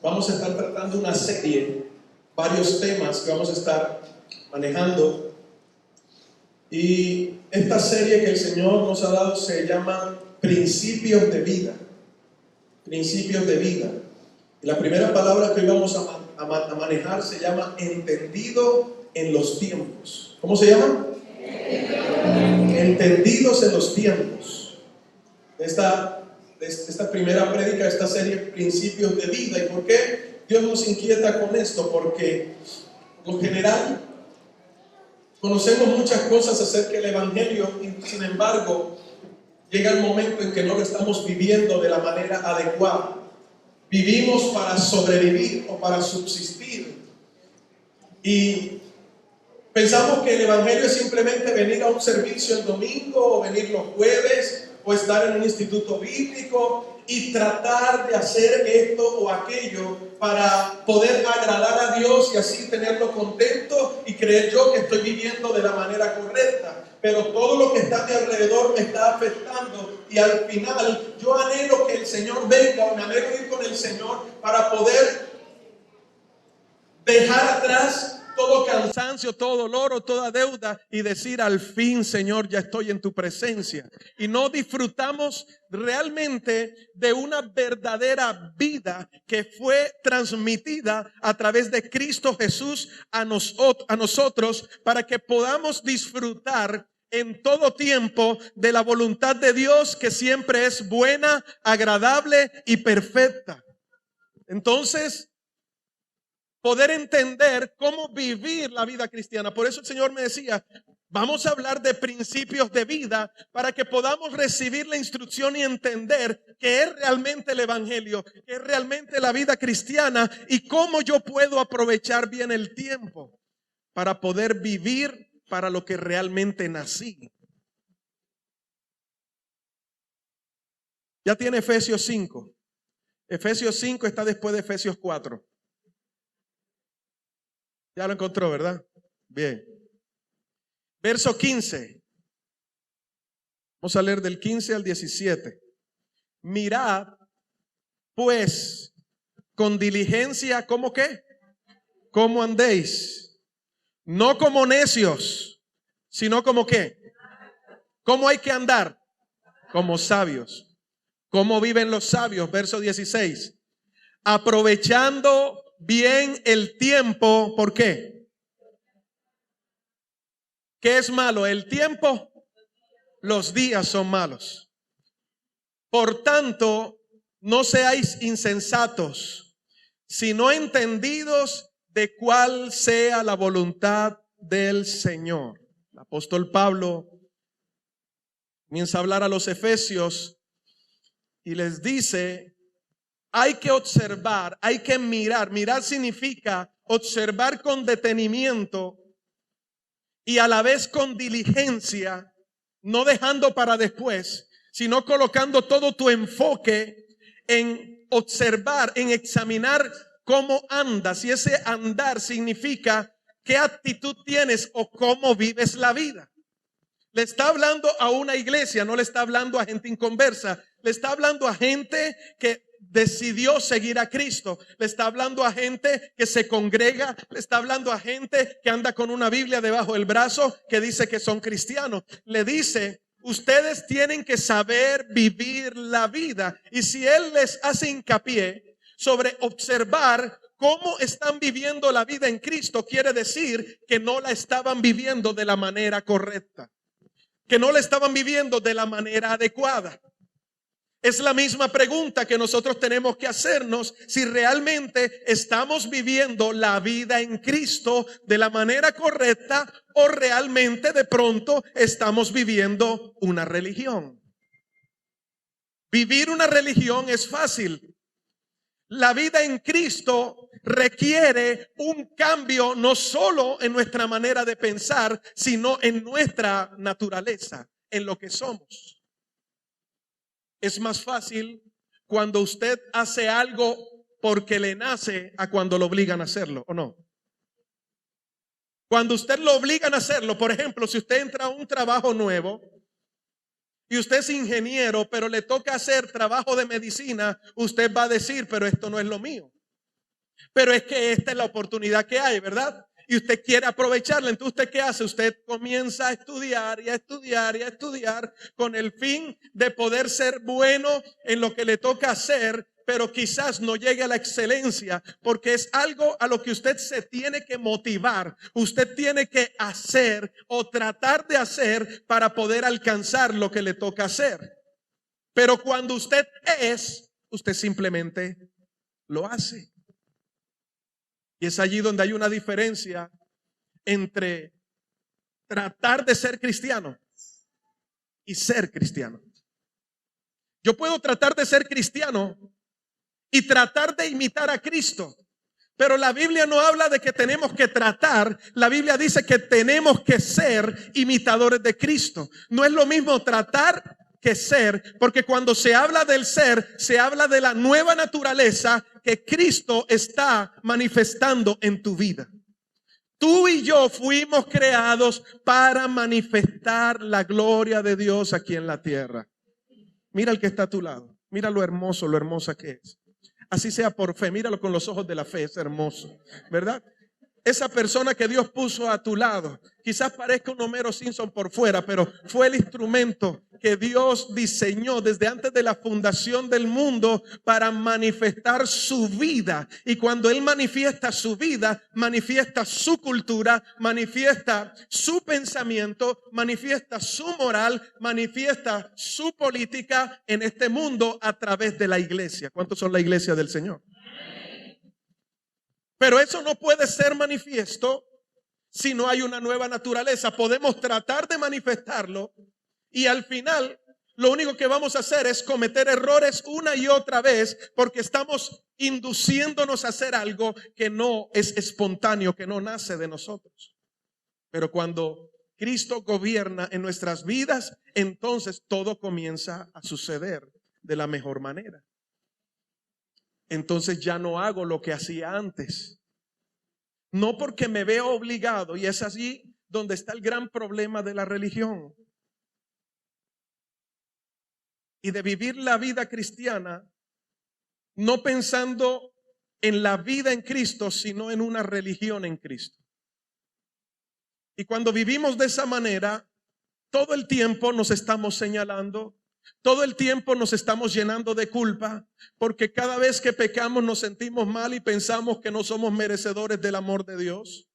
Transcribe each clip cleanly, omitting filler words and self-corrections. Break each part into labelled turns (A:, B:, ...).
A: Vamos a estar tratando una serie, varios temas que vamos a estar manejando. Y esta serie que el Señor nos ha dado se llama Principios de Vida. Principios de Vida. Y la primera palabra que hoy vamos a manejar se llama entendido en los tiempos. ¿Cómo se llama? Entendidos en los tiempos. Esta primera prédica, esta serie Principios de Vida. ¿Y por qué Dios nos inquieta con esto? Porque por lo general conocemos muchas cosas acerca del Evangelio y sin embargo llega el momento en que no lo estamos viviendo de la manera adecuada. Vivimos para sobrevivir o para subsistir y pensamos que el Evangelio es simplemente venir a un servicio el domingo o venir los jueves o estar en un instituto bíblico y tratar de hacer esto o aquello para poder agradar a Dios y así tenerlo contento y creer yo que estoy viviendo de la manera correcta. Pero todo lo que está a mi alrededor me está afectando y al final yo anhelo que el Señor venga, o me anhelo ir con el Señor para poder dejar atrás todo cansancio, todo dolor o toda deuda y decir al fin, Señor, ya estoy en tu presencia. Y no disfrutamos realmente de una verdadera vida que fue transmitida a través de Cristo Jesús a nosotros para que podamos disfrutar en todo tiempo de la voluntad de Dios, que siempre es buena, agradable y perfecta. Entonces, poder entender cómo vivir la vida cristiana. Por eso el Señor me decía, vamos a hablar de principios de vida para que podamos recibir la instrucción y entender qué es realmente el Evangelio, qué es realmente la vida cristiana y cómo yo puedo aprovechar bien el tiempo para poder vivir para lo que realmente nací. Ya tiene Efesios 5. Efesios 5 está después de Efesios 4. Ya lo encontró, ¿verdad? Bien. Verso 15. Vamos a leer del 15 al 17. Mirad, pues, con diligencia, ¿cómo qué? ¿Cómo andéis? No como necios, sino como qué. ¿Cómo hay que andar? Como sabios. ¿Cómo viven los sabios? Verso 16. Aprovechando bien el tiempo. ¿Por qué? ¿Qué es malo? ¿El tiempo? Los días son malos. Por tanto, no seáis insensatos, sino entendidos de cuál sea la voluntad del Señor. El apóstol Pablo comienza a hablar a los efesios y les dice: hay que observar, hay que mirar. Mirar significa observar con detenimiento y a la vez con diligencia, no dejando para después, sino colocando todo tu enfoque en observar, en examinar cómo andas. Y ese andar significa qué actitud tienes o cómo vives la vida. Le está hablando a una iglesia, no le está hablando a gente inconversa, le está hablando a gente que decidió seguir a Cristo, le está hablando a gente que se congrega, le está hablando a gente que anda con una Biblia debajo del brazo, que dice que son cristianos. Le dice: ustedes tienen que saber vivir la vida. Y si él les hace hincapié sobre observar cómo están viviendo la vida en Cristo, quiere decir que no la estaban viviendo de la manera correcta, que no la estaban viviendo de la manera adecuada. Es la misma pregunta que nosotros tenemos que hacernos: si realmente estamos viviendo la vida en Cristo de la manera correcta o realmente de pronto estamos viviendo una religión. Vivir una religión es fácil. La vida en Cristo requiere un cambio no solo en nuestra manera de pensar, sino en nuestra naturaleza, en lo que somos. Es más fácil cuando usted hace algo porque le nace a cuando lo obligan a hacerlo, ¿o no? Cuando usted lo obligan a hacerlo, por ejemplo, si usted entra a un trabajo nuevo y usted es ingeniero, pero le toca hacer trabajo de medicina, usted va a decir: pero esto no es lo mío. Pero es que esta es la oportunidad que hay, ¿verdad? Y usted quiere aprovecharla. Entonces, ¿usted qué hace? Usted comienza a estudiar y a estudiar y a estudiar con el fin de poder ser bueno en lo que le toca hacer, pero quizás no llegue a la excelencia, porque es algo a lo que usted se tiene que motivar. Usted tiene que hacer o tratar de hacer para poder alcanzar lo que le toca hacer. Pero cuando usted simplemente lo hace. Y es allí donde hay una diferencia entre tratar de ser cristiano y ser cristiano. Yo puedo tratar de ser cristiano y tratar de imitar a Cristo, pero la Biblia no habla de que tenemos que tratar. La Biblia dice que tenemos que ser imitadores de Cristo. No es lo mismo tratar que ser, porque cuando se habla del ser, se habla de la nueva naturaleza que Cristo está manifestando en tu vida. Tú y yo fuimos creados para manifestar la gloria de Dios aquí en la tierra. Mira el que está a tu lado. Mira lo hermoso, lo hermosa que es. Así sea por fe. Míralo con los ojos de la fe. Es hermoso, ¿verdad? Esa persona que Dios puso a tu lado, quizás parezca un Homero Simpson por fuera, pero fue el instrumento que Dios diseñó desde antes de la fundación del mundo para manifestar su vida. Y cuando Él manifiesta su vida, manifiesta su cultura, manifiesta su pensamiento, manifiesta su moral, manifiesta su política en este mundo a través de la iglesia. ¿Cuántos son la iglesia del Señor? Pero eso no puede ser manifiesto si no hay una nueva naturaleza. Podemos tratar de manifestarlo y al final lo único que vamos a hacer es cometer errores una y otra vez porque estamos induciéndonos a hacer algo que no es espontáneo, que no nace de nosotros. Pero cuando Cristo gobierna en nuestras vidas, entonces todo comienza a suceder de la mejor manera. Entonces ya no hago lo que hacía antes. No porque me veo obligado, y es allí donde está el gran problema de la religión. Y de vivir la vida cristiana, no pensando en la vida en Cristo, sino en una religión en Cristo. Y cuando vivimos de esa manera, todo el tiempo nos estamos señalando. Todo el tiempo nos estamos llenando de culpa, porque cada vez que pecamos nos sentimos mal y pensamos que no somos merecedores del amor de Dios.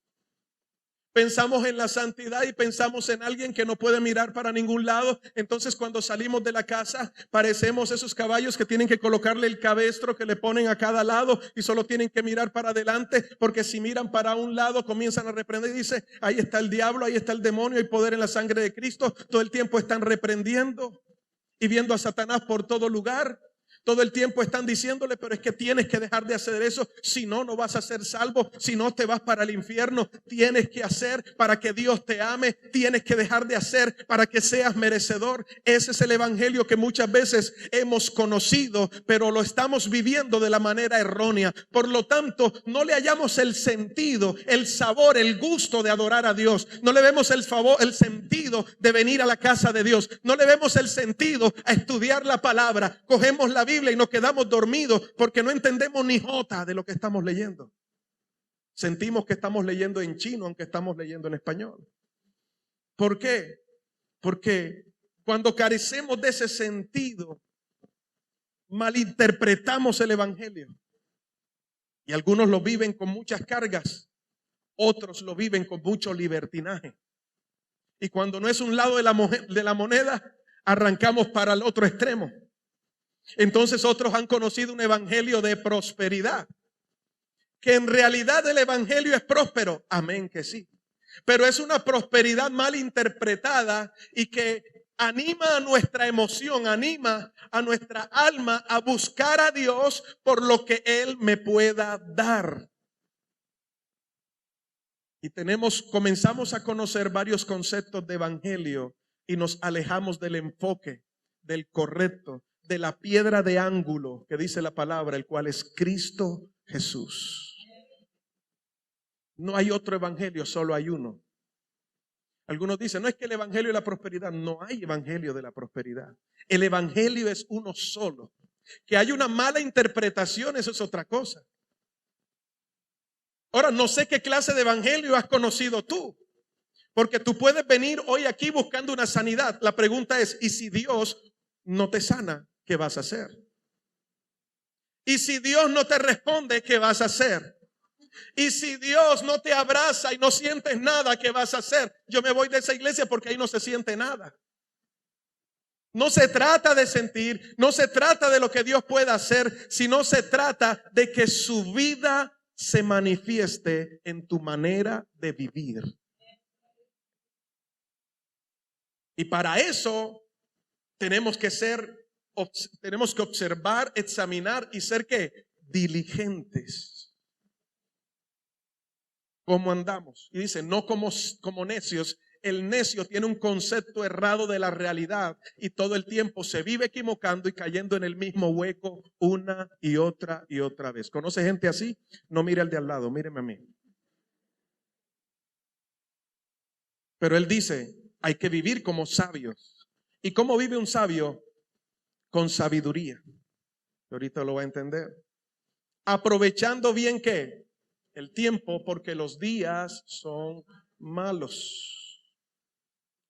A: Pensamos en la santidad y pensamos en alguien que no puede mirar para ningún lado. Entonces cuando salimos de la casa parecemos esos caballos que tienen que colocarle el cabestro que le ponen a cada lado y solo tienen que mirar para adelante, porque si miran para un lado comienzan a reprender y dice, ahí está el diablo, ahí está el demonio, hay poder en la sangre de Cristo. Todo el tiempo están reprendiendo y viendo a Satanás por todo lugar. Todo el tiempo están diciéndole, pero es que tienes que dejar de hacer eso, si no, no vas a ser salvo, si no te vas para el infierno. Tienes que hacer para que Dios te ame, tienes que dejar de hacer para que seas merecedor. Ese es el evangelio que muchas veces hemos conocido, pero lo estamos viviendo de la manera errónea. Por lo tanto, no le hallamos el sentido, el sabor, el gusto de adorar a Dios. No le vemos el sentido de venir a la casa de Dios. No le vemos el sentido a estudiar la palabra. Cogemos la Biblia y nos quedamos dormidos porque no entendemos ni jota de lo que estamos leyendo. Sentimos que estamos leyendo en chino aunque estamos leyendo en español. ¿Por qué? Porque cuando carecemos de ese sentido, malinterpretamos el evangelio. Y algunos lo viven con muchas cargas, otros lo viven con mucho libertinaje. Y cuando no es un lado de la moneda, arrancamos para el otro extremo. Entonces otros han conocido un evangelio de prosperidad, que en realidad el evangelio es próspero, amén que sí, pero es una prosperidad mal interpretada y que anima a nuestra emoción, anima a nuestra alma a buscar a Dios por lo que Él me pueda dar. Y comenzamos a conocer varios conceptos de evangelio y nos alejamos del enfoque, del correcto, de la piedra de ángulo que dice la palabra, el cual es Cristo Jesús. No hay otro evangelio, solo hay uno. Algunos dicen, no es que el evangelio de la prosperidad, no hay evangelio de la prosperidad. El evangelio es uno solo. Que hay una mala interpretación, eso es otra cosa. Ahora, no sé qué clase de evangelio has conocido tú, porque tú puedes venir hoy aquí buscando una sanidad. La pregunta es, ¿y si Dios no te sana, qué vas a hacer? Y si Dios no te responde, ¿qué vas a hacer? Y si Dios no te abraza y no sientes nada, ¿qué vas a hacer? Yo me voy de esa iglesia porque ahí no se siente nada. No se trata de sentir, no se trata de lo que Dios pueda hacer, sino se trata de que su vida se manifieste en tu manera de vivir. Y para eso tenemos que observar, examinar y ser ¿qué? Diligentes. ¿Cómo andamos? Y dice, no como necios. El necio tiene un concepto errado de la realidad y todo el tiempo se vive equivocando y cayendo en el mismo hueco una y otra vez. ¿Conoce gente así? No mire al de al lado, míreme a mí. Pero él dice, hay que vivir como sabios. ¿Y cómo vive un sabio? Con sabiduría. Ahorita lo va a entender. Aprovechando bien ¿qué? El tiempo, porque los días son malos.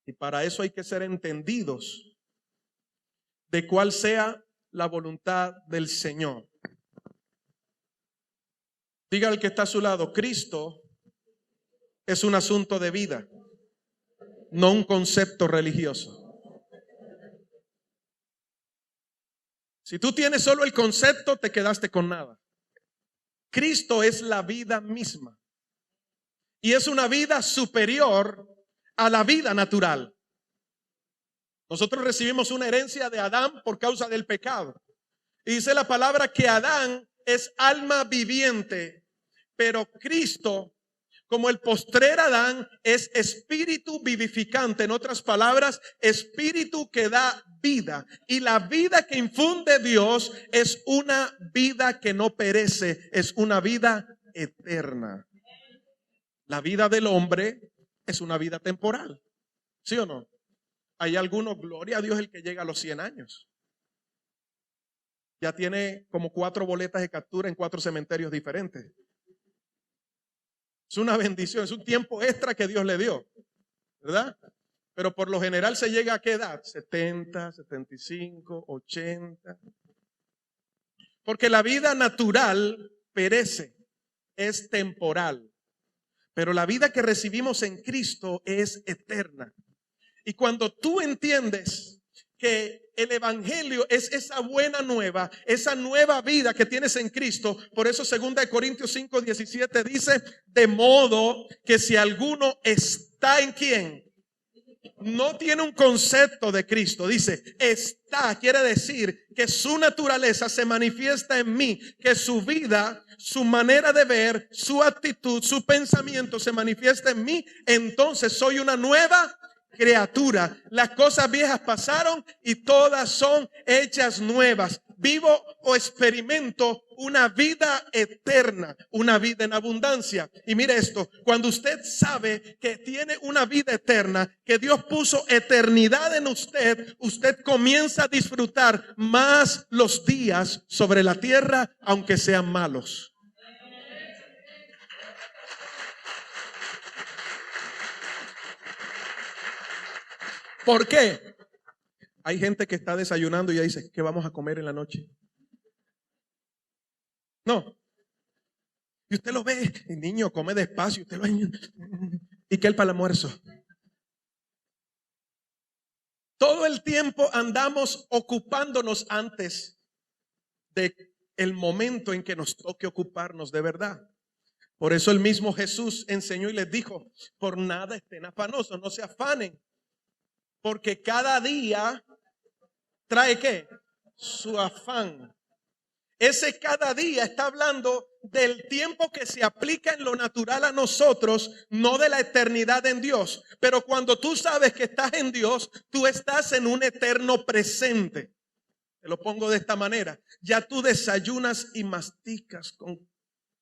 A: Y para eso hay que ser entendidos de cuál sea la voluntad del Señor. Diga al que está a su lado, Cristo es un asunto de vida, no un concepto religioso. Si tú tienes solo el concepto, te quedaste con nada. Cristo es la vida misma. Y es una vida superior a la vida natural. Nosotros recibimos una herencia de Adán por causa del pecado. Y dice la palabra que Adán es alma viviente, pero Cristo, como el postrer Adán, es espíritu vivificante. En otras palabras, espíritu que da vida. Y la vida que infunde Dios es una vida que no perece, es una vida eterna. La vida del hombre es una vida temporal. ¿Sí o no? Hay algunos, gloria a Dios, el que llega a los 100 años. Ya tiene como 4 boletas de captura en 4 cementerios diferentes. Es una bendición, es un tiempo extra que Dios le dio, ¿verdad? Pero por lo general se llega a qué edad? 70, 75, 80. Porque la vida natural perece, es temporal. Pero la vida que recibimos en Cristo es eterna. Y cuando tú entiendes que el evangelio es esa buena nueva, esa nueva vida que tienes en Cristo, por eso 2 Corintios 5:17 dice, de modo que si alguno está en ¿quién? No tiene un concepto de Cristo, dice, está, quiere decir que su naturaleza se manifiesta en mí, que su vida, su manera de ver, su actitud, su pensamiento se manifiesta en mí, entonces soy una nueva criatura. Las cosas viejas pasaron y todas son hechas nuevas. Vivo o experimento una vida eterna, una vida en abundancia. Y mire esto, cuando usted sabe que tiene una vida eterna, que Dios puso eternidad en usted, usted comienza a disfrutar más los días sobre la tierra, aunque sean malos. ¿Por qué? Hay gente que está desayunando y ya dice, ¿qué vamos a comer en la noche? No. Y usted lo ve, el niño come despacio, usted lo ve. ¿Y qué el para el almuerzo? Todo el tiempo andamos ocupándonos antes de el momento en que nos toque ocuparnos de verdad. Por eso el mismo Jesús enseñó y les dijo, por nada estén afanosos, no se afanen, porque cada día trae ¿qué? Su afán. Ese cada día está hablando del tiempo que se aplica en lo natural a nosotros, no de la eternidad en Dios. Pero cuando tú sabes que estás en Dios, tú estás en un eterno presente. Te lo pongo de esta manera. Ya tú desayunas y masticas con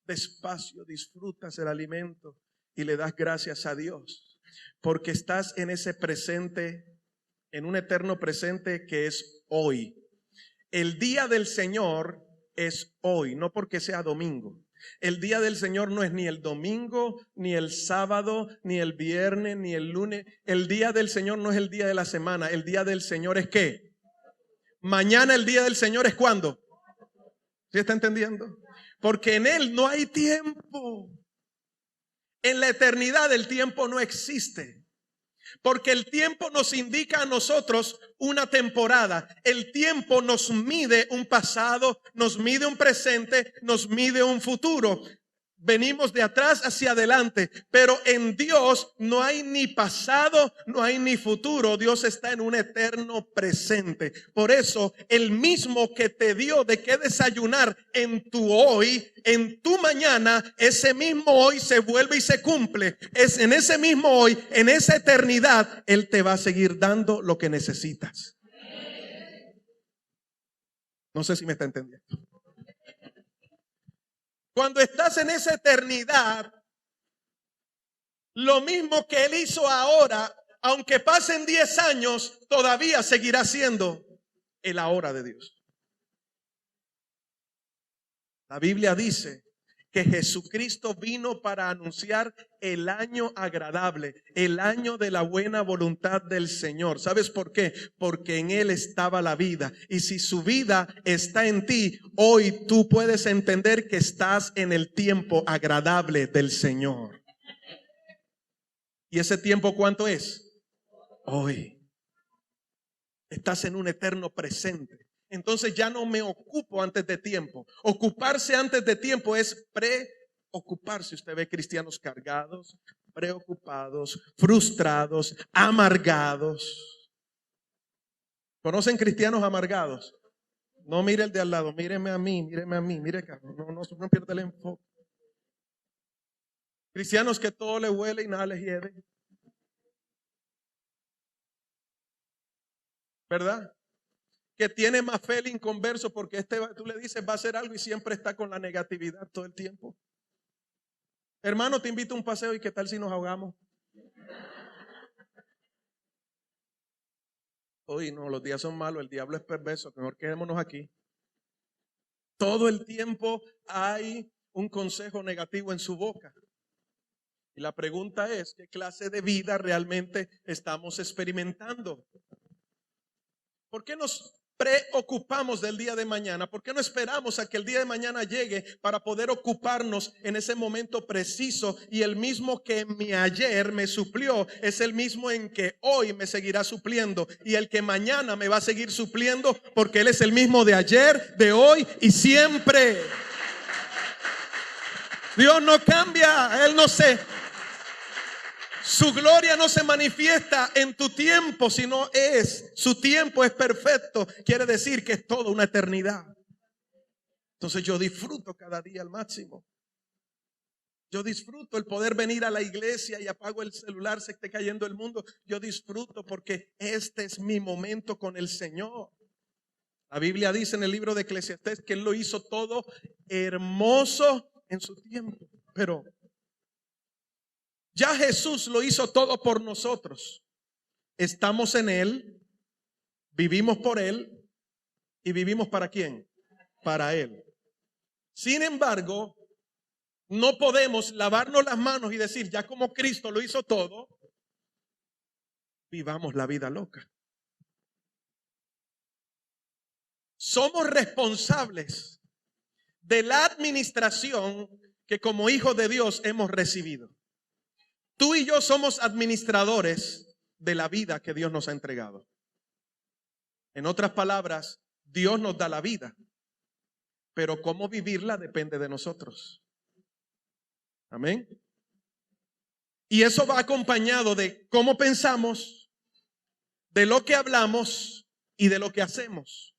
A: despacio, disfrutas el alimento y le das gracias a Dios. Porque estás en ese presente, en un eterno presente que es hoy. El día del Señor es hoy, no porque sea domingo. El día del Señor no es ni el domingo, ni el sábado, ni el viernes, ni el lunes. El día del Señor no es el día de la semana. El día del Señor es ¿qué? Mañana el día del Señor es ¿cuándo? ¿Sí está entendiendo? Porque en Él no hay tiempo. En la eternidad el tiempo no existe. Porque el tiempo nos indica a nosotros una temporada. El tiempo nos mide un pasado, nos mide un presente, nos mide un futuro. Venimos de atrás hacia adelante, pero en Dios no hay ni pasado, no hay ni futuro. Dios está en un eterno presente. Por eso, el mismo que te dio de qué desayunar en tu hoy, en tu mañana, ese mismo hoy se vuelve y se cumple. Es en ese mismo hoy, en esa eternidad, Él te va a seguir dando lo que necesitas. No sé si me está entendiendo. Cuando estás en esa eternidad, lo mismo que Él hizo ahora, aunque pasen 10 años, todavía seguirá siendo el ahora de Dios. La Biblia dice que Jesucristo vino para anunciar el año agradable, el año de la buena voluntad del Señor. ¿Sabes por qué? Porque en Él estaba la vida. Y si su vida está en ti, hoy tú puedes entender que estás en el tiempo agradable del Señor. ¿Y ese tiempo cuánto es? Hoy. Estás en un eterno presente. Entonces ya no me ocupo antes de tiempo. Ocuparse antes de tiempo es preocuparse. Usted ve cristianos cargados, preocupados, frustrados, amargados. ¿Conocen cristianos amargados? No mire el de al lado, míreme a mí, mire acá. No pierda el enfoque. Cristianos que todo le huele y nada les hiede. ¿Verdad? Que tiene más fe el inconverso porque tú le dices va a hacer algo y siempre está con la negatividad todo el tiempo. Hermano, te invito a un paseo y ¿qué tal si nos ahogamos? Hoy no, los días son malos, el diablo es perverso, mejor quedémonos aquí. Todo el tiempo hay un consejo negativo en su boca. Y la pregunta es, ¿qué clase de vida realmente estamos experimentando? ¿Por qué nos preocupamos del día de mañana? ¿Por qué no esperamos a que el día de mañana llegue para poder ocuparnos en ese momento preciso? Y el mismo que en mi ayer me suplió es el mismo en que hoy me seguirá supliendo. Y el que mañana me va a seguir supliendo porque Él es el mismo de ayer, de hoy y siempre. Dios no cambia, Él no se... Su gloria no se manifiesta en tu tiempo, sino su tiempo es perfecto. Quiere decir que es toda una eternidad. Entonces yo disfruto cada día al máximo. Yo disfruto el poder venir a la iglesia y apago el celular, se esté cayendo el mundo. Yo disfruto porque este es mi momento con el Señor. La Biblia dice en el libro de Eclesiastés que Él lo hizo todo hermoso en su tiempo. Pero ya Jesús lo hizo todo por nosotros. Estamos en Él, vivimos por Él y vivimos ¿para quién? Para Él. Sin embargo, no podemos lavarnos las manos y decir, ya como Cristo lo hizo todo, vivamos la vida loca. Somos responsables de la administración que como hijos de Dios hemos recibido. Tú y yo somos administradores de la vida que Dios nos ha entregado. En otras palabras, Dios nos da la vida, pero cómo vivirla depende de nosotros. Amén. Y eso va acompañado de cómo pensamos, de lo que hablamos y de lo que hacemos.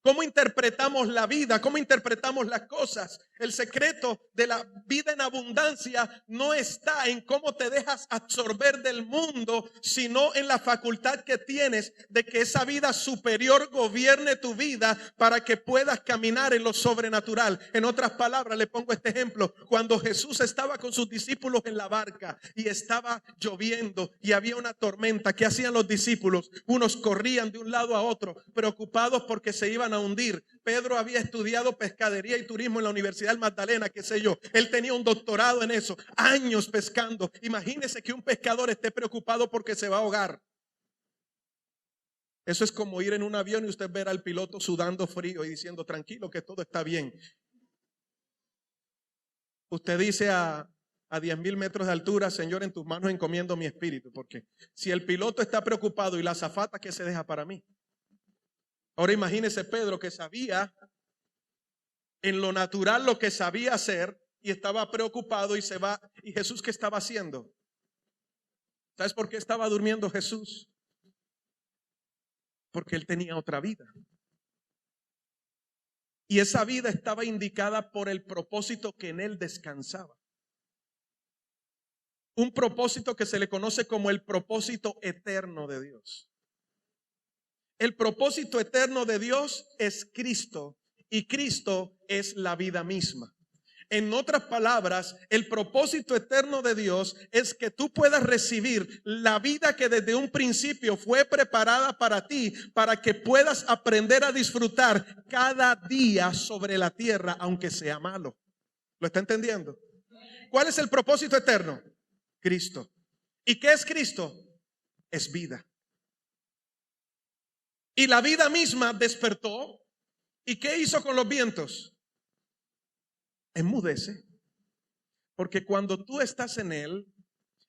A: ¿Cómo interpretamos la vida? ¿Cómo interpretamos las cosas? El secreto de la vida en abundancia no está en cómo te dejas absorber del mundo, sino en la facultad que tienes de que esa vida superior gobierne tu vida para que puedas caminar en lo sobrenatural. En otras palabras, le pongo este ejemplo. Cuando Jesús estaba con sus discípulos en la barca y estaba lloviendo y había una tormenta, ¿qué hacían los discípulos? Unos corrían de un lado a otro, preocupados porque se iban a hundir, Pedro había estudiado pescadería y turismo en la Universidad del Magdalena, qué sé yo. Él tenía un doctorado en eso, años pescando. Imagínese que un pescador esté preocupado porque se va a ahogar. Eso es como ir en un avión y usted ver al piloto sudando frío y diciendo tranquilo que todo está bien. Usted dice a 10,000 metros de altura, Señor, en tus manos encomiendo mi espíritu. Porque si el piloto está preocupado y la azafata, ¿qué se deja para mí? Ahora imagínese Pedro, que sabía en lo natural lo que sabía hacer y estaba preocupado y se va. ¿Y Jesús qué estaba haciendo? ¿Sabes por qué estaba durmiendo Jesús? Porque él tenía otra vida. Y esa vida estaba indicada por el propósito que en él descansaba. Un propósito que se le conoce como el propósito eterno de Dios. El propósito eterno de Dios es Cristo y Cristo es la vida misma. En otras palabras, el propósito eterno de Dios es que tú puedas recibir la vida que desde un principio fue preparada para ti, para que puedas aprender a disfrutar cada día sobre la tierra, aunque sea malo. ¿Lo está entendiendo? ¿Cuál es el propósito eterno? Cristo. ¿Y qué es Cristo? Es vida. Y la vida misma despertó. ¿Y qué hizo con los vientos? Enmudece. Porque cuando tú estás en él,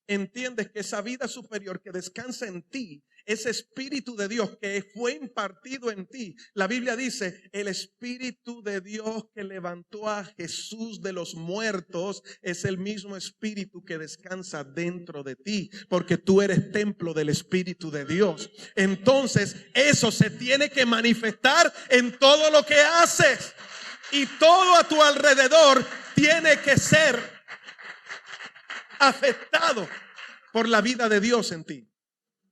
A: entiendes que esa vida superior que descansa en ti, ese Espíritu de Dios que fue impartido en ti, la Biblia dice, el Espíritu de Dios que levantó a Jesús de los muertos es el mismo Espíritu que descansa dentro de ti, porque tú eres templo del Espíritu de Dios. Entonces eso se tiene que manifestar en todo lo que haces, y todo a tu alrededor tiene que ser afectado por la vida de Dios en ti.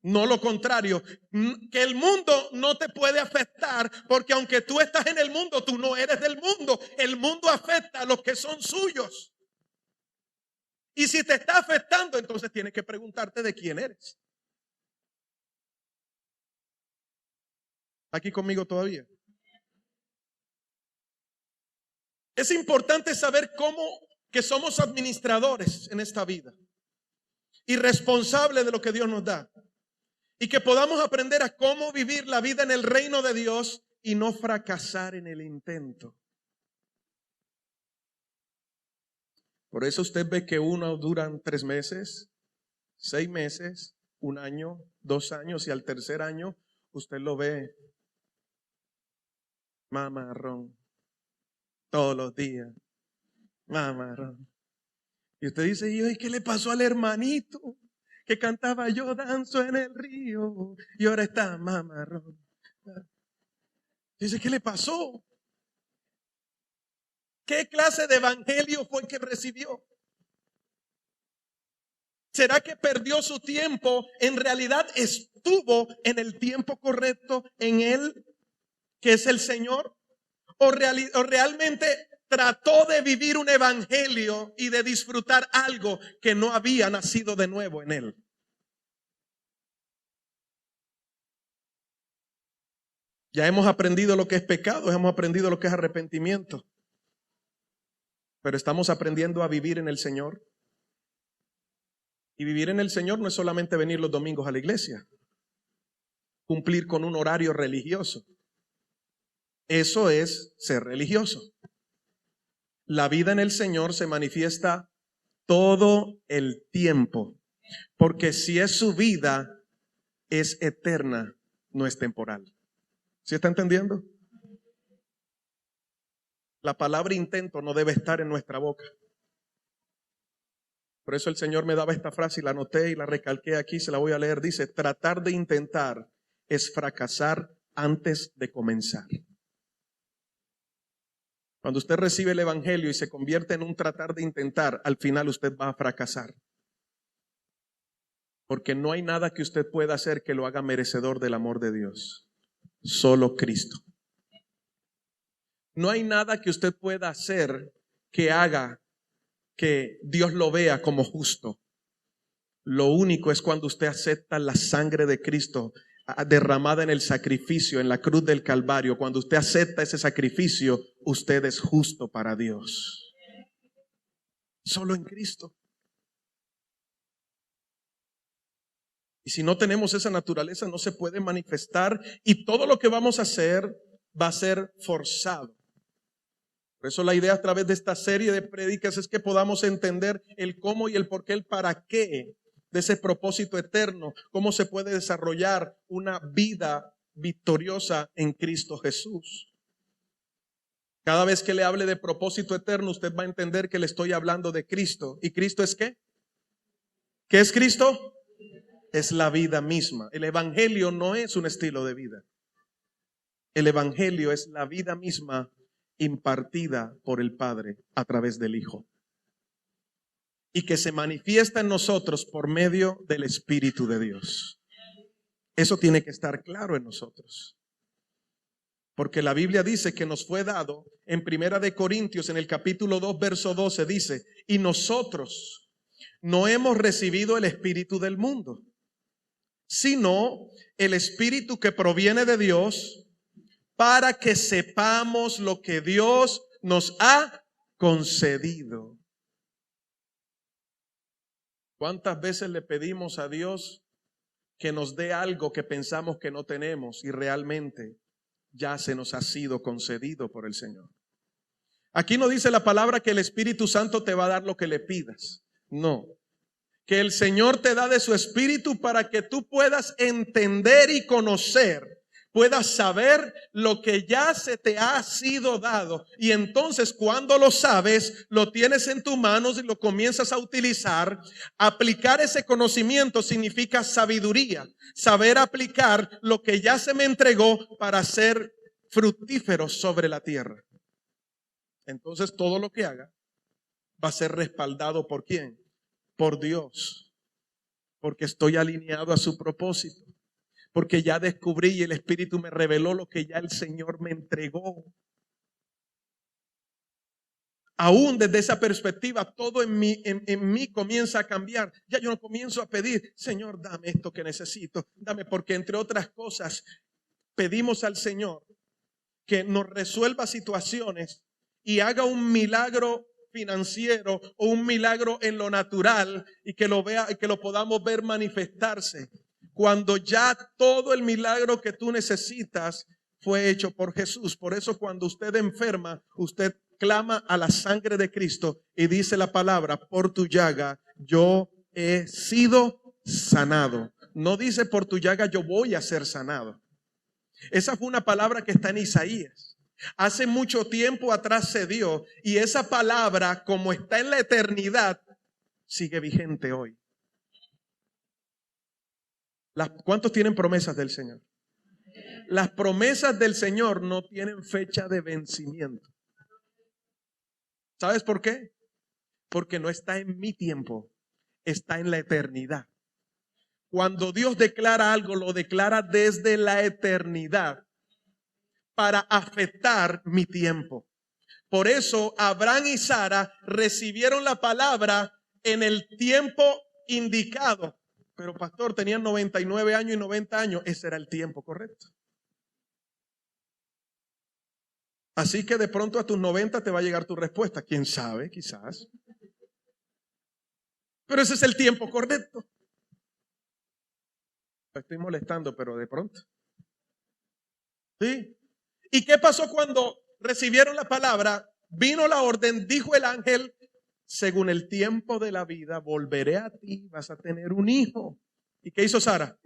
A: No lo contrario, que el mundo no te puede afectar, porque aunque tú estás en el mundo, tú no eres del mundo. El mundo afecta a los que son suyos. Y si te está afectando, entonces tienes que preguntarte de quién eres. ¿Aquí conmigo todavía? Es importante saber cómo que somos administradores en esta vida y responsables de lo que Dios nos da, y que podamos aprender a cómo vivir la vida en el reino de Dios y no fracasar en el intento. Por eso usted ve que uno duran 3 meses, 6 meses, 1 año, 2 años, y al tercer año usted lo ve mamarrón todos los días, mamarrón. Y usted dice, ¿y qué le pasó al hermanito que cantaba yo danzo en el río y ahora está mamarrón? Dice, ¿qué le pasó? ¿Qué clase de evangelio fue que recibió? ¿Será que perdió su tiempo? En realidad estuvo en el tiempo correcto en él, que es el Señor. ¿O realmente trató de vivir un evangelio y de disfrutar algo que no había nacido de nuevo en él? Ya hemos aprendido lo que es pecado, hemos aprendido lo que es arrepentimiento. Pero estamos aprendiendo a vivir en el Señor. Y vivir en el Señor no es solamente venir los domingos a la iglesia, cumplir con un horario religioso. Eso es ser religioso. La vida en el Señor se manifiesta todo el tiempo, porque si es su vida, es eterna, no es temporal. ¿Sí está entendiendo? La palabra intento no debe estar en nuestra boca. Por eso el Señor me daba esta frase y la anoté y la recalqué aquí, se la voy a leer. Dice, tratar de intentar es fracasar antes de comenzar. Cuando usted recibe el evangelio y se convierte en un tratar de intentar, al final usted va a fracasar. Porque no hay nada que usted pueda hacer que lo haga merecedor del amor de Dios. Solo Cristo. No hay nada que usted pueda hacer que haga que Dios lo vea como justo. Lo único es cuando usted acepta la sangre de Cristo derramada en el sacrificio, en la cruz del Calvario. Cuando usted acepta ese sacrificio, usted es justo para Dios. Solo en Cristo. Y si no tenemos esa naturaleza, no se puede manifestar, y todo lo que vamos a hacer va a ser forzado. Por eso la idea a través de esta serie de prédicas es que podamos entender el cómo y el por qué, el para qué de ese propósito eterno, cómo se puede desarrollar una vida victoriosa en Cristo Jesús. Cada vez que le hable de propósito eterno, usted va a entender que le estoy hablando de Cristo. ¿Y Cristo es qué? ¿Qué es Cristo? Es la vida misma. El evangelio no es un estilo de vida. El evangelio es la vida misma impartida por el Padre a través del Hijo, y que se manifiesta en nosotros por medio del Espíritu de Dios. Eso tiene que estar claro en nosotros, porque la Biblia dice que nos fue dado en Primera de Corintios, en el capítulo 2, verso 12, dice: y nosotros no hemos recibido el espíritu del mundo, sino el espíritu que proviene de Dios, para que sepamos lo que Dios nos ha concedido. ¿Cuántas veces le pedimos a Dios que nos dé algo que pensamos que no tenemos y realmente ya se nos ha sido concedido por el Señor? Aquí no dice la palabra que el Espíritu Santo te va a dar lo que le pidas. No. Que el Señor te da de su Espíritu para que tú puedas entender y conocer, puedas saber lo que ya se te ha sido dado. Y entonces cuando lo sabes, lo tienes en tus manos y lo comienzas a utilizar. Aplicar ese conocimiento significa sabiduría. Saber aplicar lo que ya se me entregó para ser fructífero sobre la tierra. Entonces todo lo que haga va a ser respaldado ¿por quién? Por Dios, porque estoy alineado a su propósito, porque ya descubrí y el Espíritu me reveló lo que ya el Señor me entregó. Aún desde esa perspectiva, todo en mí comienza a cambiar. Ya yo no comienzo a pedir: Señor, dame esto que necesito, dame, porque entre otras cosas pedimos al Señor que nos resuelva situaciones y haga un milagro financiero o un milagro en lo natural, y que lo vea y que lo podamos ver manifestarse cuando ya todo el milagro que tú necesitas fue hecho por Jesús. Por eso cuando usted enferma, usted clama a la sangre de Cristo y dice la palabra: por tu llaga yo he sido sanado. No dice: por tu llaga yo voy a ser sanado. Esa fue una palabra que está en Isaías. Hace mucho tiempo atrás se dio, y esa palabra, como está en la eternidad, sigue vigente hoy. ¿Cuántos tienen promesas del Señor? Las promesas del Señor no tienen fecha de vencimiento. ¿Sabes por qué? Porque no está en mi tiempo, está en la eternidad. Cuando Dios declara algo, lo declara desde la eternidad para afectar mi tiempo. Por eso Abraham y Sara recibieron la palabra en el tiempo indicado. Pero pastor, tenían 99 años y 90 años. Ese era el tiempo correcto. Así que de pronto a tus 90 te va a llegar tu respuesta. ¿Quién sabe? Quizás. Pero ese es el tiempo correcto. Me estoy molestando, pero de pronto. ¿Sí? ¿Y qué pasó cuando recibieron la palabra? Vino la orden, dijo el ángel: según el tiempo de la vida volveré a ti, vas a tener un hijo. ¿Y qué hizo Sara?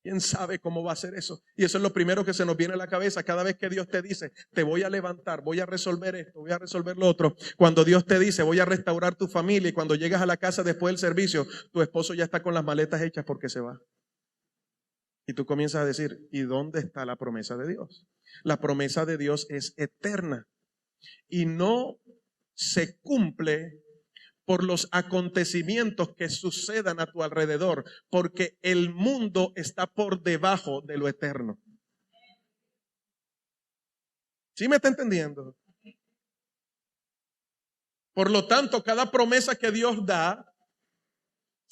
A: ¿Quién sabe cómo va a ser eso? Y eso es lo primero que se nos viene a la cabeza cada vez que Dios te dice: te voy a levantar, voy a resolver esto, voy a resolver lo otro. Cuando Dios te dice: voy a restaurar tu familia, y cuando llegas a la casa después del servicio, tu esposo ya está con las maletas hechas porque se va. Y tú comienzas a decir: ¿y dónde está la promesa de Dios? La promesa de Dios es eterna y no se cumple por los acontecimientos que sucedan a tu alrededor, porque el mundo está por debajo de lo eterno. ¿Sí me está entendiendo? Por lo tanto, cada promesa que Dios da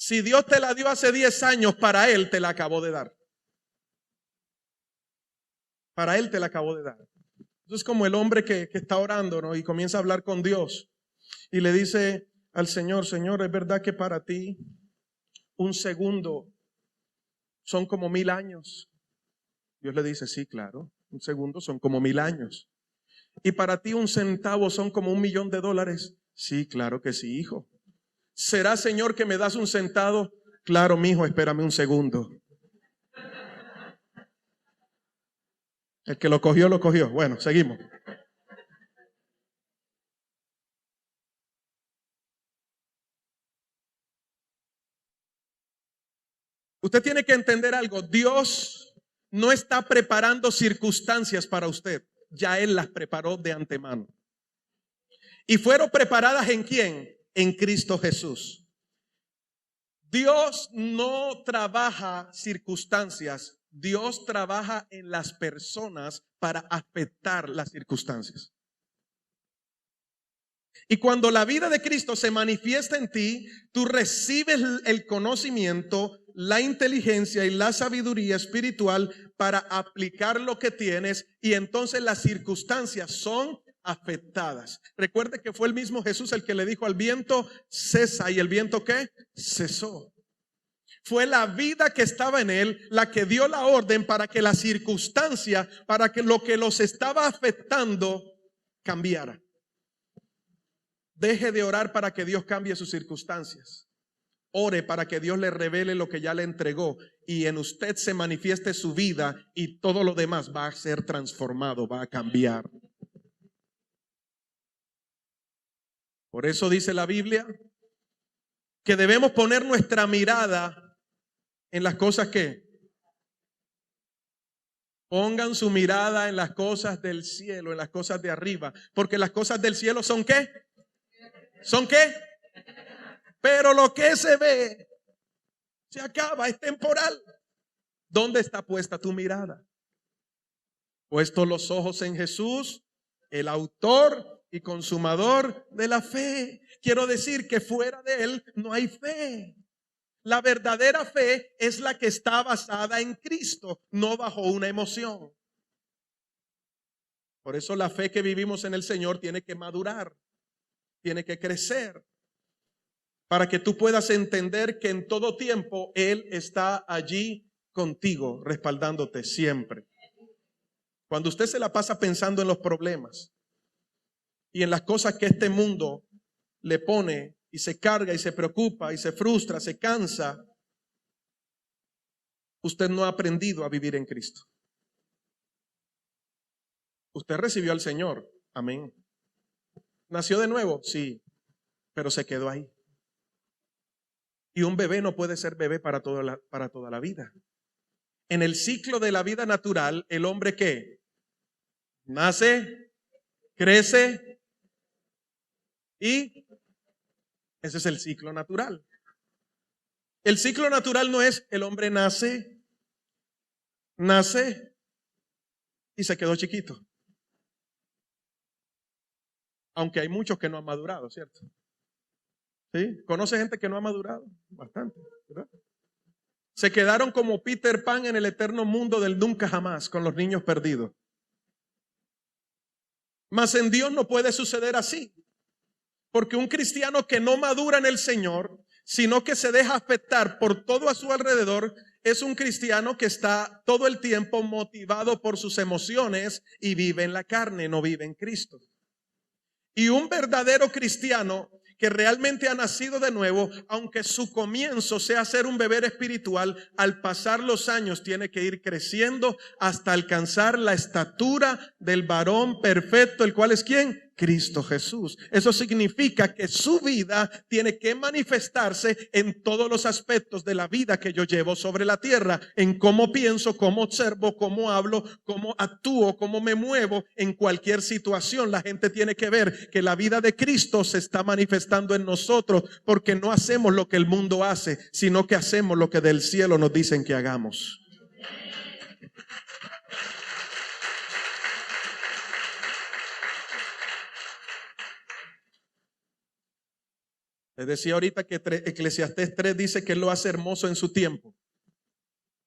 A: Si Dios te la dio hace 10 años, para Él te la acabó de dar. Para Él te la acabó de dar. Eso es como el hombre que está orando, ¿no? Y comienza a hablar con Dios. Y le dice al Señor, Señor, ¿es verdad que para ti un segundo son como 1000 años? Dios le dice, sí, claro, un segundo son como 1000 años. ¿Y para ti un centavo son como $1.000.000? Sí, claro que sí, hijo. ¿Será, Señor, que me das un centavo? Claro, mijo, espérame un segundo. El que lo cogió, lo cogió. Bueno, seguimos. Usted tiene que entender algo. Dios no está preparando circunstancias para usted. Ya Él las preparó de antemano. ¿Y fueron preparadas en quién? En Cristo Jesús. Dios no trabaja circunstancias. Dios trabaja en las personas para afectar las circunstancias. Y cuando la vida de Cristo se manifiesta en ti, tú recibes el conocimiento, la inteligencia y la sabiduría espiritual para aplicar lo que tienes, y entonces las circunstancias son afectadas. Recuerde que fue el mismo Jesús el que le dijo al viento, cesa, y el viento ¿qué? Cesó. Fue la vida que estaba en él la que dio la orden para que la circunstancia, para que lo que los estaba afectando cambiara. Deje de orar para que Dios cambie sus circunstancias. Ore para que Dios le revele lo que ya le entregó y en usted se manifieste su vida, y todo lo demás va a ser transformado, va a cambiar. Por eso dice la Biblia que debemos poner nuestra mirada en las cosas que pongan su mirada en las cosas del cielo, en las cosas de arriba, porque las cosas del cielo son ¿qué? ¿Son qué? Pero lo que se ve se acaba, es temporal. ¿Dónde está puesta tu mirada? Puestos los ojos en Jesús, el autor y consumador de la fe. Quiero decir que fuera de Él no hay fe. La verdadera fe es la que está basada en Cristo, no bajo una emoción. Por eso la fe que vivimos en el Señor tiene que madurar, tiene que crecer, para que tú puedas entender que en todo tiempo Él está allí contigo, respaldándote siempre. Cuando usted se la pasa pensando en los problemas y en las cosas que este mundo le pone, y se carga y se preocupa y se frustra, se cansa, usted no ha aprendido a vivir en Cristo. Usted recibió al Señor, amén. ¿Nació de nuevo? Sí, pero se quedó ahí. Y un bebé no puede ser bebé para toda la vida. En el ciclo de la vida natural, el hombre ¿qué? Nace, crece y ese es el ciclo natural. El ciclo natural no es el hombre nace y se quedó chiquito. Aunque hay muchos que no han madurado, ¿cierto? ¿Sí? ¿Conoce gente que no ha madurado? Bastante, ¿verdad? Se quedaron como Peter Pan en el eterno mundo del nunca jamás con los niños perdidos. Mas en Dios no puede suceder así. Porque un cristiano que no madura en el Señor, sino que se deja afectar por todo a su alrededor, es un cristiano que está todo el tiempo motivado por sus emociones y vive en la carne, no vive en Cristo. Y un verdadero cristiano que realmente ha nacido de nuevo, aunque su comienzo sea ser un bebé espiritual, al pasar los años tiene que ir creciendo hasta alcanzar la estatura del varón perfecto, el cual es ¿quién? Cristo Jesús. Eso significa que su vida tiene que manifestarse en todos los aspectos de la vida que yo llevo sobre la tierra, en cómo pienso, cómo observo, cómo hablo, cómo actúo, cómo me muevo en cualquier situación. La gente tiene que ver que la vida de Cristo se está manifestando en nosotros, porque no hacemos lo que el mundo hace, sino que hacemos lo que del cielo nos dicen que hagamos. Les decía ahorita que Eclesiastés 3 dice que Él lo hace hermoso en su tiempo.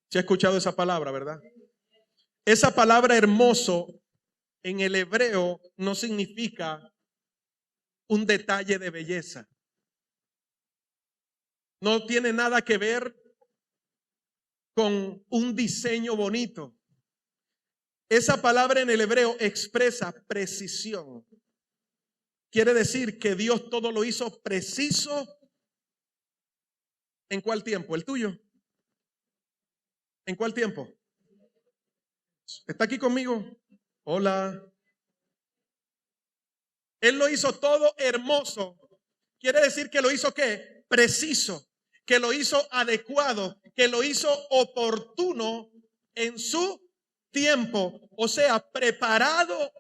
A: ¿Se ha escuchado esa palabra, verdad? Esa palabra hermoso en el hebreo no significa un detalle de belleza. No tiene nada que ver con un diseño bonito. Esa palabra en el hebreo expresa precisión. Quiere decir que Dios todo lo hizo preciso. ¿En cuál tiempo? ¿El tuyo? ¿En cuál tiempo? ¿Está aquí conmigo? Hola. Él lo hizo todo hermoso. Quiere decir que lo hizo ¿qué? Preciso. Que lo hizo adecuado. Que lo hizo oportuno en su tiempo. O sea, preparado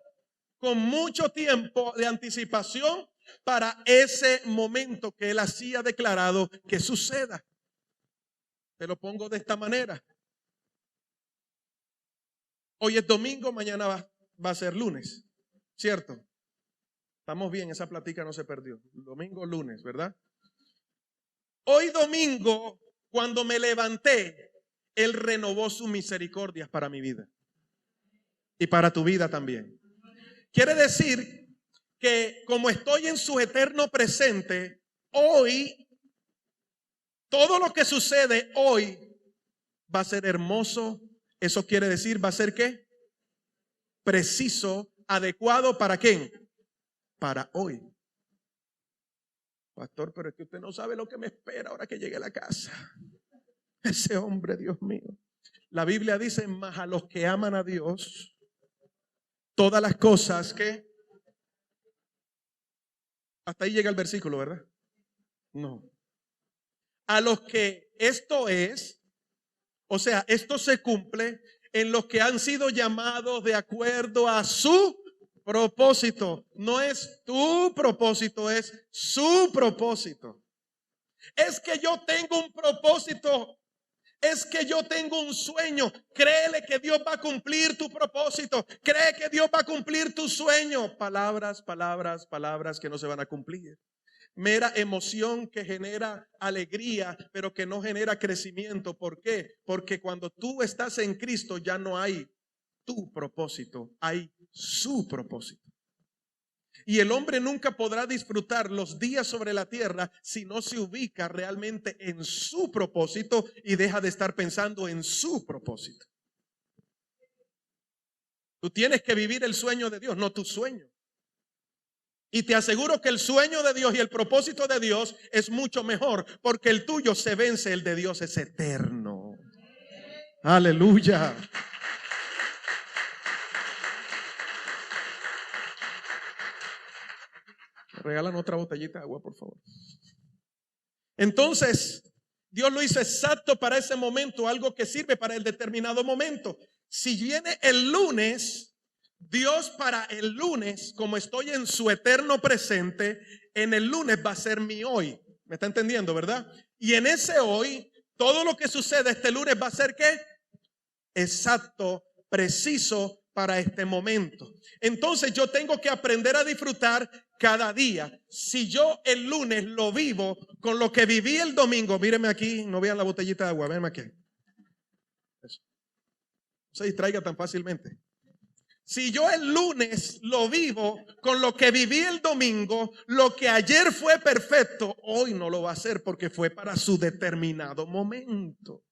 A: con mucho tiempo de anticipación para ese momento que Él hacía declarado que suceda. Te lo pongo de esta manera. Hoy es domingo, mañana va a ser lunes, ¿cierto? Estamos bien, esa plática no se perdió. Domingo, lunes, ¿verdad? Hoy domingo, cuando me levanté, Él renovó sus misericordias para mi vida. Y para tu vida también. Quiere decir que como estoy en su eterno presente, hoy, todo lo que sucede hoy va a ser hermoso. Eso quiere decir, va a ser ¿qué? Preciso, adecuado, ¿para quién? Para hoy. Pastor, pero es que usted no sabe lo que me espera ahora que llegue a la casa. Ese hombre, Dios mío. La Biblia dice, más a los que aman a Dios, todas las cosas que... Hasta ahí llega el versículo, ¿verdad? No. A los que esto es, o sea, esto se cumple en los que han sido llamados de acuerdo a su propósito. No es tu propósito, es su propósito. Es que yo tengo un propósito. Es que yo tengo un sueño. Créele que Dios va a cumplir tu propósito. Cree que Dios va a cumplir tu sueño. Palabras, palabras, palabras que no se van a cumplir. Mera emoción que genera alegría, pero que no genera crecimiento. ¿Por qué? Porque cuando tú estás en Cristo ya no hay tu propósito, hay su propósito. Y el hombre nunca podrá disfrutar los días sobre la tierra si no se ubica realmente en su propósito y deja de estar pensando en su propósito. Tú tienes que vivir el sueño de Dios, no tu sueño. Y te aseguro que el sueño de Dios y el propósito de Dios es mucho mejor, porque el tuyo se vence, el de Dios es eterno. Aleluya. Regalan otra botellita de agua, por favor. Entonces, Dios lo hizo exacto para ese momento, algo que sirve para el determinado momento. Si viene el lunes, Dios para el lunes, como estoy en su eterno presente, en el lunes va a ser mi hoy. ¿Me está entendiendo, verdad? Y en ese hoy, todo lo que sucede este lunes va a ser ¿qué? Exacto, preciso para este momento. Entonces yo tengo que aprender a disfrutar cada día. Si yo el lunes lo vivo con lo que viví el domingo, míreme aquí, no vean la botellita de agua, véanme aquí. Eso. No se distraiga tan fácilmente. Si yo el lunes lo vivo con lo que viví el domingo, lo que ayer fue perfecto, hoy no lo va a ser porque fue para su determinado momento.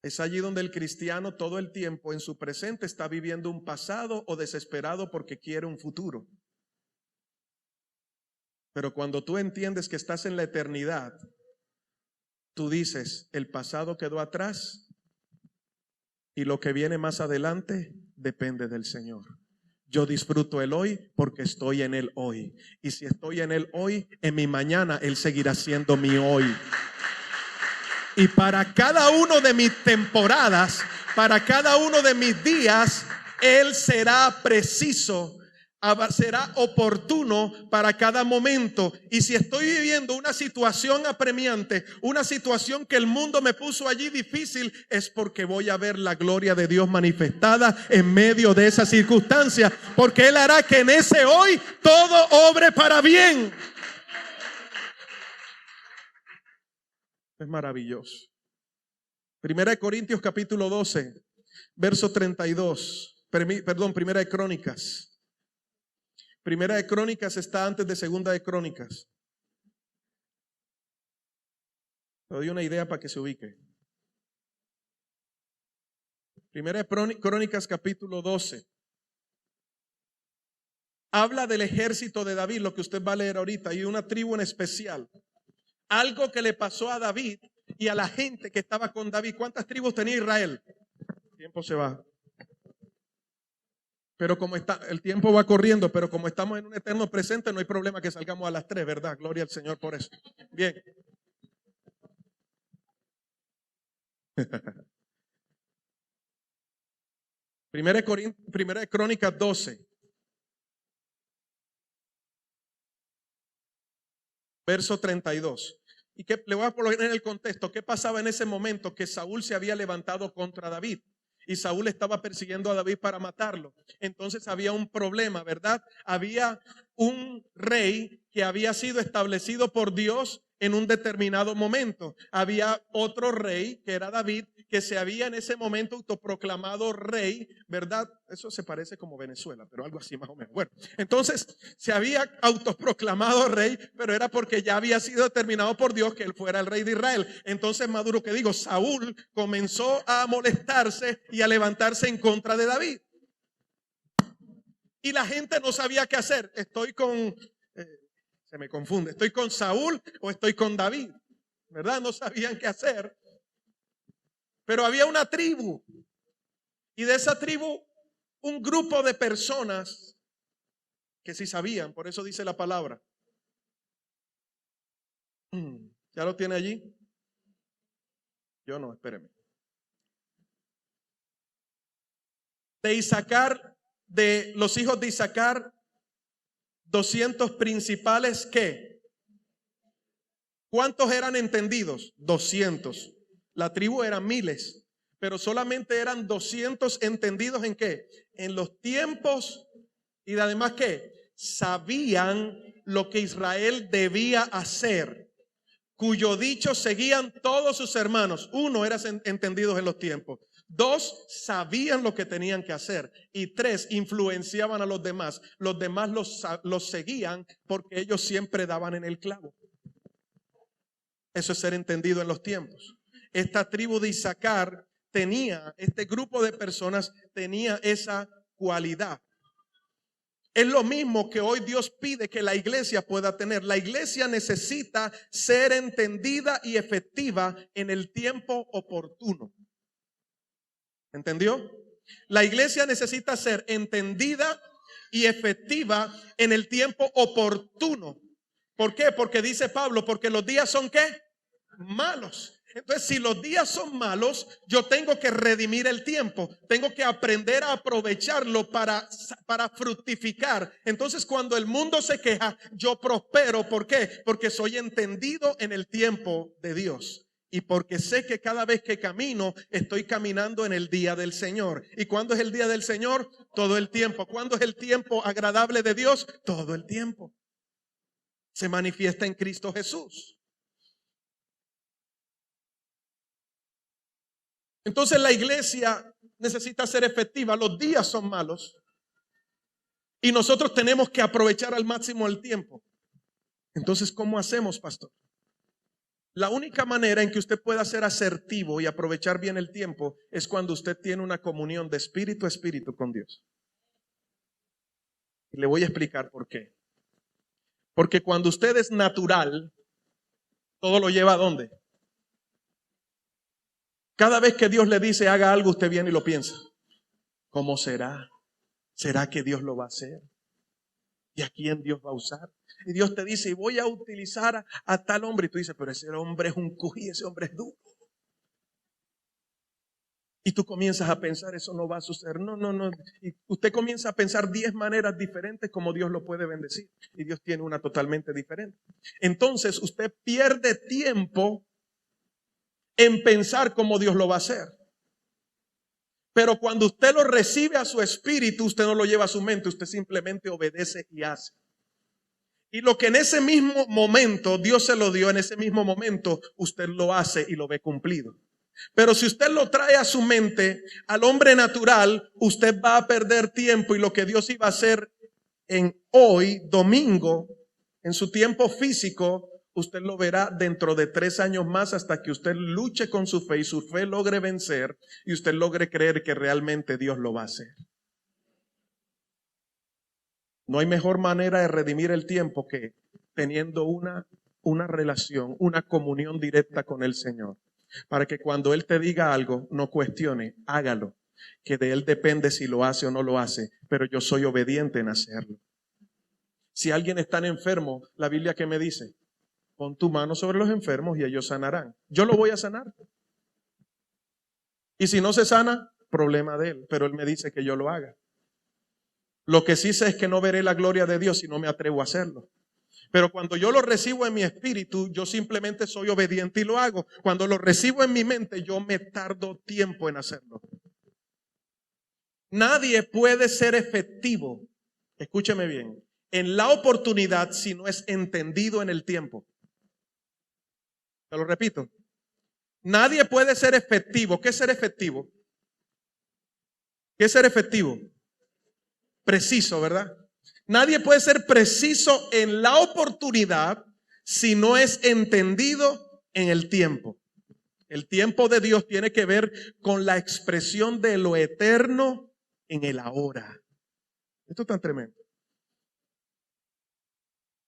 A: Es allí donde el cristiano todo el tiempo en su presente está viviendo un pasado o desesperado porque quiere un futuro. Pero cuando tú entiendes que estás en la eternidad, tú dices, el pasado quedó atrás y lo que viene más adelante depende del Señor. Yo disfruto el hoy porque estoy en el hoy. Y si estoy en el hoy, en mi mañana Él seguirá siendo mi hoy. Y para cada uno de mis temporadas, para cada uno de mis días, Él será preciso, será oportuno para cada momento. Y si estoy viviendo una situación apremiante, una situación que el mundo me puso allí difícil, es porque voy a ver la gloria de Dios manifestada en medio de esa circunstancia, porque Él hará que en ese hoy todo obre para bien. Es maravilloso. Primera de Corintios capítulo 12, verso 32. Perdón, Primera de Crónicas. Primera de Crónicas está antes de Segunda de Crónicas. Le doy una idea para que se ubique. Primera de Crónicas capítulo 12. Habla del ejército de David, lo que usted va a leer ahorita, y una tribu en especial. Algo que le pasó a David y a la gente que estaba con David. ¿Cuántas tribus tenía Israel? El tiempo se va. Pero como está, el tiempo va corriendo, pero como estamos en un eterno presente, no hay problema que salgamos a las 3, ¿verdad? Gloria al Señor por eso. Bien. Primera de Crónicas 12. Verso 32. Y que le voy a poner en el contexto. ¿Qué pasaba en ese momento? Que Saúl se había levantado contra David. Y Saúl estaba persiguiendo a David para matarlo. Entonces había un problema, ¿verdad? Había un rey que había sido establecido por Dios en un determinado momento. Había otro rey, que era David, que se había en ese momento autoproclamado rey, ¿verdad? Eso se parece como Venezuela, pero algo así más o menos. Bueno, entonces se había autoproclamado rey, pero era porque ya había sido determinado por Dios que él fuera el rey de Israel. Entonces, maduro que digo, Saúl comenzó a molestarse y a levantarse en contra de David. Y la gente no sabía qué hacer. Se me confunde, ¿estoy con Saúl o estoy con David? ¿Verdad? No sabían qué hacer. Pero había una tribu. Y de esa tribu, un grupo de personas que sí sabían. Por eso dice la palabra. ¿Ya lo tiene allí? Yo no, espéreme. De Isaacar, de los hijos de Isaacar, 200 principales, ¿qué? ¿Cuántos eran entendidos? 200. La tribu eran miles, pero solamente eran 200 entendidos ¿en qué? En los tiempos y además ¿qué? Sabían lo que Israel debía hacer, cuyo dicho seguían todos sus hermanos. Uno, eran entendidos en los tiempos. 2, sabían lo que tenían que hacer. Y 3, influenciaban a los demás. Los demás los seguían porque ellos siempre daban en el clavo. Eso es ser entendido en los tiempos. Esta tribu de Isaacar tenía, este grupo de personas tenía esa cualidad. Es lo mismo que hoy Dios pide que la iglesia pueda tener. La iglesia necesita ser entendida y efectiva en el tiempo oportuno. ¿Entendió? La iglesia necesita ser entendida y efectiva en el tiempo oportuno. ¿Por qué? Porque dice Pablo, porque los días son ¿qué? Malos. Entonces, si los días son malos, yo tengo que redimir el tiempo. Tengo que aprender a aprovecharlo para fructificar. Entonces, cuando el mundo se queja, yo prospero. ¿Por qué? Porque soy entendido en el tiempo de Dios. Y porque sé que cada vez que camino, estoy caminando en el día del Señor. ¿Y cuándo es el día del Señor? Todo el tiempo. ¿Cuándo es el tiempo agradable de Dios? Todo el tiempo. Se manifiesta en Cristo Jesús. Entonces la iglesia necesita ser efectiva. Los días son malos y nosotros tenemos que aprovechar al máximo el tiempo. Entonces, ¿cómo hacemos, pastor? La única manera en que usted pueda ser asertivo y aprovechar bien el tiempo es cuando usted tiene una comunión de espíritu a espíritu con Dios. Y le voy a explicar por qué. Porque cuando usted es natural, todo lo lleva ¿a dónde? Cada vez que Dios le dice haga algo, usted viene y lo piensa. ¿Cómo será? ¿Será que Dios lo va a hacer? ¿Y a quién Dios va a usar? Y Dios te dice, y voy a utilizar a tal hombre. Y tú dices, pero ese hombre es un cují, ese hombre es duro. Y tú comienzas a pensar, eso no va a suceder. No. Y usted comienza a pensar 10 maneras diferentes como Dios lo puede bendecir. Y Dios tiene una totalmente diferente. Entonces usted pierde tiempo en pensar cómo Dios lo va a hacer. Pero cuando usted lo recibe a su espíritu, usted no lo lleva a su mente, usted simplemente obedece y hace. Y lo que en ese mismo momento Dios se lo dio, en ese mismo momento usted lo hace y lo ve cumplido. Pero si usted lo trae a su mente, al hombre natural, usted va a perder tiempo, y lo que Dios iba a hacer en hoy, domingo, en su tiempo físico, usted lo verá dentro de 3 años más, hasta que usted luche con su fe y su fe logre vencer y usted logre creer que realmente Dios lo va a hacer. No hay mejor manera de redimir el tiempo que teniendo una relación, una comunión directa con el Señor. Para que cuando Él te diga algo, no cuestione, hágalo. Que de Él depende si lo hace o no lo hace, pero yo soy obediente en hacerlo. Si alguien está enfermo, la Biblia, ¿qué me dice? Pon tu mano sobre los enfermos y ellos sanarán. Yo lo voy a sanar. Y si no se sana, problema de Él, pero Él me dice que yo lo haga. Lo que sí sé es que no veré la gloria de Dios si no me atrevo a hacerlo. Pero cuando yo lo recibo en mi espíritu, yo simplemente soy obediente y lo hago. Cuando lo recibo en mi mente, yo me tardo tiempo en hacerlo. Nadie puede ser efectivo, escúcheme bien, en la oportunidad si no es entendido en el tiempo. Te lo repito. Nadie puede ser efectivo. ¿Qué es ser efectivo? ¿Qué es ser efectivo? Preciso, ¿verdad? Nadie puede ser preciso en la oportunidad si no es entendido en el tiempo. El tiempo de Dios tiene que ver con la expresión de lo eterno en el ahora. Esto es tan tremendo.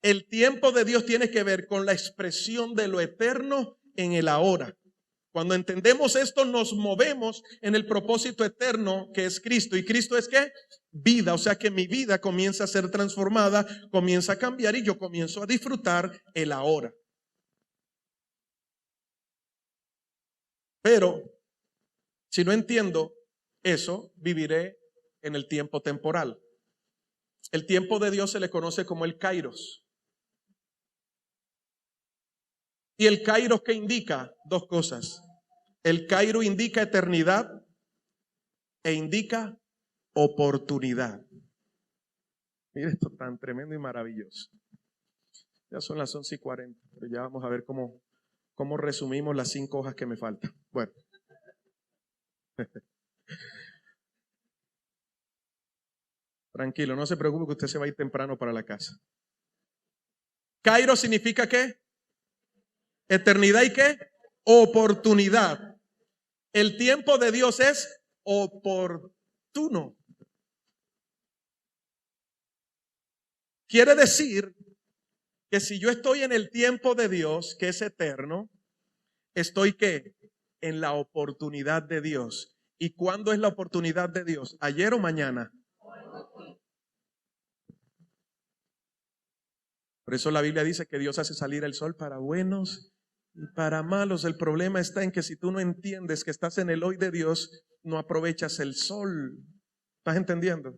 A: El tiempo de Dios tiene que ver con la expresión de lo eterno en el ahora. Cuando entendemos esto, nos movemos en el propósito eterno que es Cristo. ¿Y Cristo es qué? Vida. O sea que mi vida comienza a ser transformada, comienza a cambiar y yo comienzo a disfrutar el ahora. Pero si no entiendo eso, viviré en el tiempo temporal. El tiempo de Dios se le conoce como el Kairos. Y el Kairos, ¿qué indica? 2 cosas. El Kairos indica eternidad e indica oportunidad. Mira esto tan tremendo y maravilloso. Ya son las 11:40, pero ya vamos a ver cómo resumimos las 5 hojas que me faltan. Bueno. Tranquilo, no se preocupe que usted se va a ir temprano para la casa. Kairos significa ¿qué? Eternidad y ¿qué? Oportunidad. El tiempo de Dios es oportuno. Quiere decir que si yo estoy en el tiempo de Dios, que es eterno, estoy ¿qué? En la oportunidad de Dios. ¿Y cuándo es la oportunidad de Dios? ¿Ayer o mañana? Por eso la Biblia dice que Dios hace salir el sol para buenos y para malos. El problema está en que si tú no entiendes que estás en el hoy de Dios, no aprovechas el sol. ¿Estás entendiendo?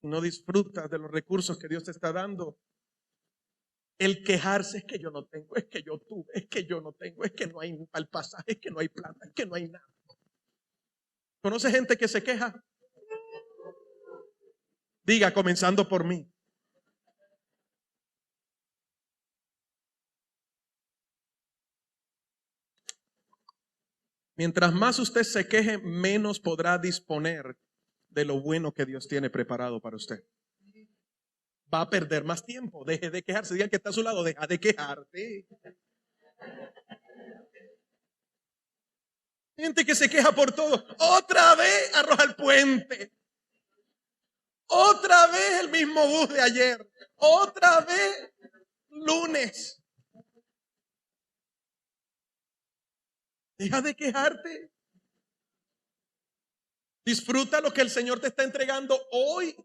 A: No disfrutas de los recursos que Dios te está dando. El quejarse es que yo no tengo, es que yo tuve, es que yo no tengo, es que no hay al pasaje, es que no hay plata, es que no hay nada. ¿Conoce gente que se queja? Diga, comenzando por mí. Mientras más usted se queje, menos podrá disponer de lo bueno que Dios tiene preparado para usted. Va a perder más tiempo. Deje de quejarse. Diga que está a su lado, deja de quejarte. Gente que se queja por todo. Otra vez arroja el puente. Otra vez el mismo bus de ayer. Otra vez lunes. Deja de quejarte. Disfruta lo que el Señor te está entregando hoy.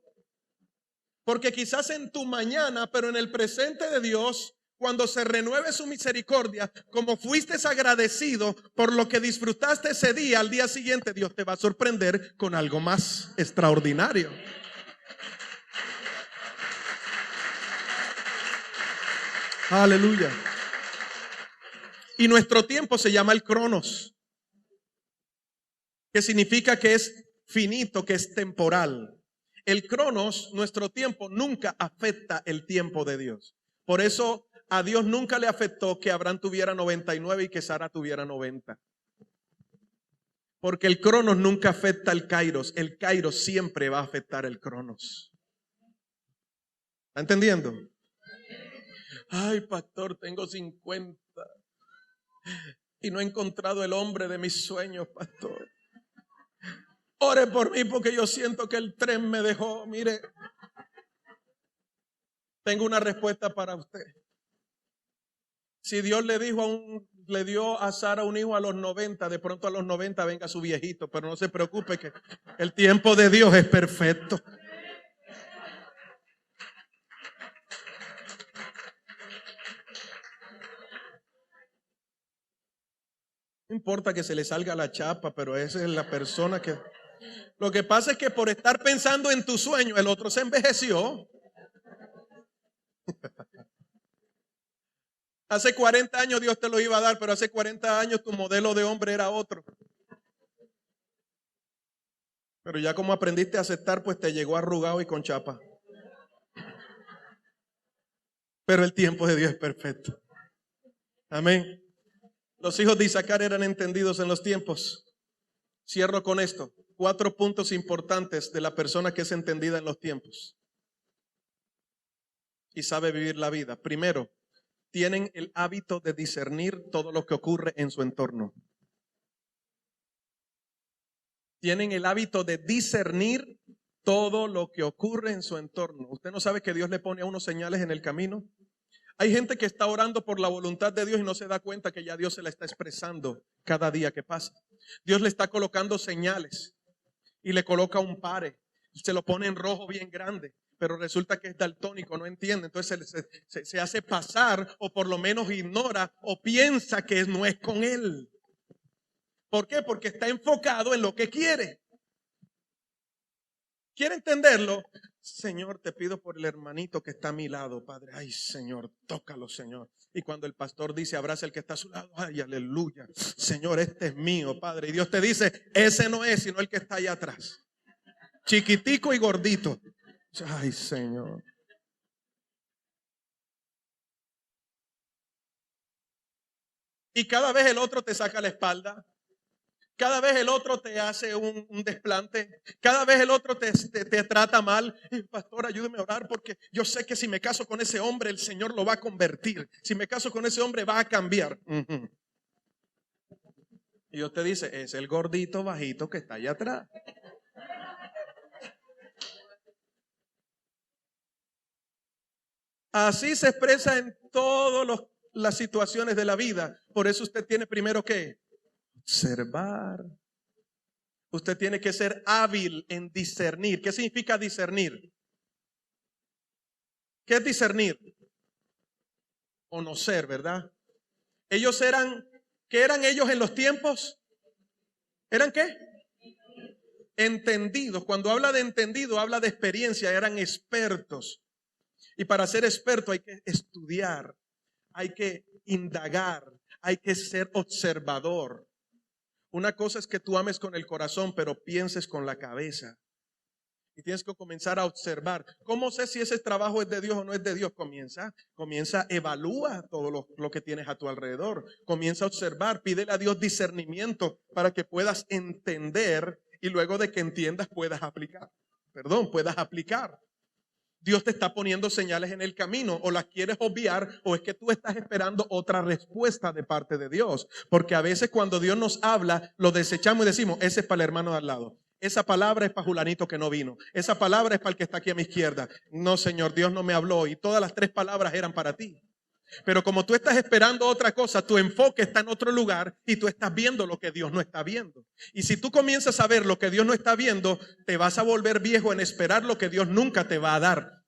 A: Porque quizás en tu mañana, pero en el presente de Dios, cuando se renueve su misericordia, como fuiste agradecido por lo que disfrutaste ese día, al día siguiente Dios te va a sorprender con algo más extraordinario. Aleluya. Y nuestro tiempo se llama el Cronos, que significa que es finito, que es temporal. El cronos, nuestro tiempo, nunca afecta el tiempo de Dios. Por eso a Dios nunca le afectó que Abraham tuviera 99 y que Sara tuviera 90. Porque el cronos nunca afecta al kairos. El kairos siempre va a afectar el cronos. ¿Está entendiendo? Ay, pastor, tengo 50 y no he encontrado el hombre de mis sueños, pastor. Ore por mí porque yo siento que el tren me dejó. Mire, tengo una respuesta para usted. Si Dios le dio a Sara un hijo a los 90, de pronto a los 90 venga su viejito, pero no se preocupe que el tiempo de Dios es perfecto. No importa que se le salga la chapa, pero esa es la persona que... Lo que pasa es que por estar pensando en tu sueño, el otro se envejeció. Hace 40 años Dios te lo iba a dar, pero hace 40 años tu modelo de hombre era otro. Pero ya como aprendiste a aceptar, pues te llegó arrugado y con chapa. Pero el tiempo de Dios es perfecto. Amén. Los hijos de Isaacar eran entendidos en los tiempos. Cierro con esto. 4 puntos importantes de la persona que es entendida en los tiempos y sabe vivir la vida. Primero, tienen el hábito de discernir todo lo que ocurre en su entorno. Tienen el hábito de discernir todo lo que ocurre en su entorno. ¿Usted no sabe que Dios le pone a unos señales en el camino? Hay gente que está orando por la voluntad de Dios y no se da cuenta que ya Dios se la está expresando cada día que pasa. Dios le está colocando señales y le coloca un pare. Se lo pone en rojo bien grande, pero resulta que es daltónico, no entiende. Entonces se hace pasar o por lo menos ignora o piensa que no es con él. ¿Por qué? Porque está enfocado en lo que quiere. ¿Quiere entenderlo? Señor, te pido por el hermanito que está a mi lado, Padre. Ay, Señor, tócalo, Señor. Y cuando el pastor dice, abraza al que está a su lado, ay, aleluya. Señor, este es mío, Padre. Y Dios te dice, ese no es, sino el que está allá atrás. Chiquitico y gordito. Ay, Señor. Y cada vez el otro te saca la espalda. Cada vez el otro te hace un desplante. Cada vez el otro te trata mal. Pastor, ayúdeme a orar porque yo sé que si me caso con ese hombre, el Señor lo va a convertir. Si me caso con ese hombre, va a cambiar. Y Dios te dice, es el gordito bajito que está allá atrás. Así se expresa en todas las situaciones de la vida. Por eso usted tiene primero que observar. Usted tiene que ser hábil en discernir. ¿Qué significa discernir? ¿Qué es discernir? Conocer, ¿verdad? Ellos eran, ¿qué eran ellos en los tiempos? ¿Eran qué? Entendidos. Cuando habla de entendido, habla de experiencia. Eran expertos. Y para ser experto hay que estudiar, hay que indagar, hay que ser observador. Una cosa es que tú ames con el corazón, pero pienses con la cabeza. Y tienes que comenzar a observar. ¿Cómo sé si ese trabajo es de Dios o no es de Dios? Evalúa todo lo que tienes a tu alrededor. Comienza a observar, pídele a Dios discernimiento para que puedas entender y luego de que entiendas puedas aplicar. Puedas aplicar. Dios te está poniendo señales en el camino, o las quieres obviar, o es que tú estás esperando otra respuesta de parte de Dios. Porque a veces cuando Dios nos habla, lo desechamos y decimos, ese es para el hermano de al lado. Esa palabra es para Julanito que no vino. Esa palabra es para el que está aquí a mi izquierda. No, Señor, Dios no me habló. Y todas las 3 palabras eran para ti. Pero como tú estás esperando otra cosa, tu enfoque está en otro lugar y tú estás viendo lo que Dios no está viendo. Y si tú comienzas a ver lo que Dios no está viendo, te vas a volver viejo en esperar lo que Dios nunca te va a dar.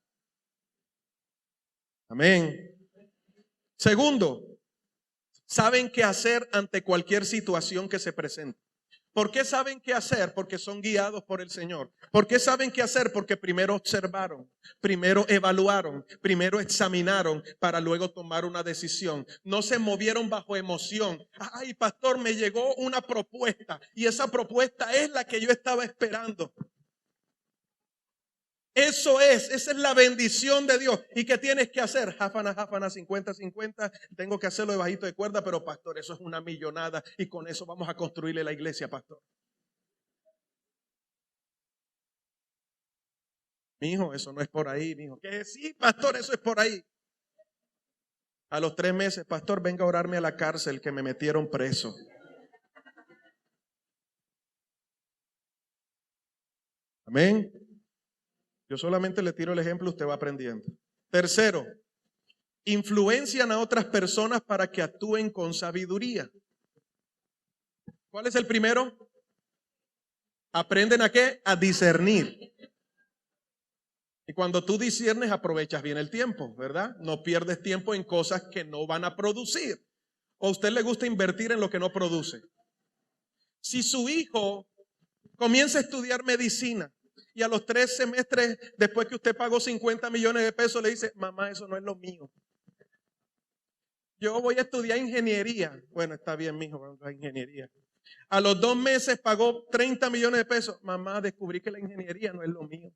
A: Amén. Segundo, saben qué hacer ante cualquier situación que se presente. ¿Por qué saben qué hacer? Porque son guiados por el Señor. ¿Por qué saben qué hacer? Porque primero observaron, primero evaluaron, primero examinaron para luego tomar una decisión. No se movieron bajo emoción. Ay, pastor, me llegó una propuesta y esa propuesta es la que yo estaba esperando. Esa es la bendición de Dios. ¿Y qué tienes que hacer? Jáfana, 50-50. Tengo que hacerlo de bajito de cuerda, pero pastor, eso es una millonada y con eso vamos a construirle la iglesia, pastor. Mijo, eso no es por ahí, mijo. Que sí, pastor, eso es por ahí. A los 3 meses, pastor, venga a orarme a la cárcel que me metieron preso. Amén. Yo solamente le tiro el ejemplo, usted va aprendiendo. Tercero, influencian a otras personas para que actúen con sabiduría. ¿Cuál es el primero? ¿Aprenden a qué? A discernir. Y cuando tú discernes, aprovechas bien el tiempo, ¿verdad? No pierdes tiempo en cosas que no van a producir. ¿O a usted le gusta invertir en lo que no produce? Si su hijo comienza a estudiar medicina y a los 3 semestres, después que usted pagó 50 millones de pesos, le dice, mamá, eso no es lo mío. Yo voy a estudiar ingeniería. Bueno, está bien, mijo, vamos a ingeniería. A los 2 meses pagó 30 millones de pesos. Mamá, descubrí que la ingeniería no es lo mío.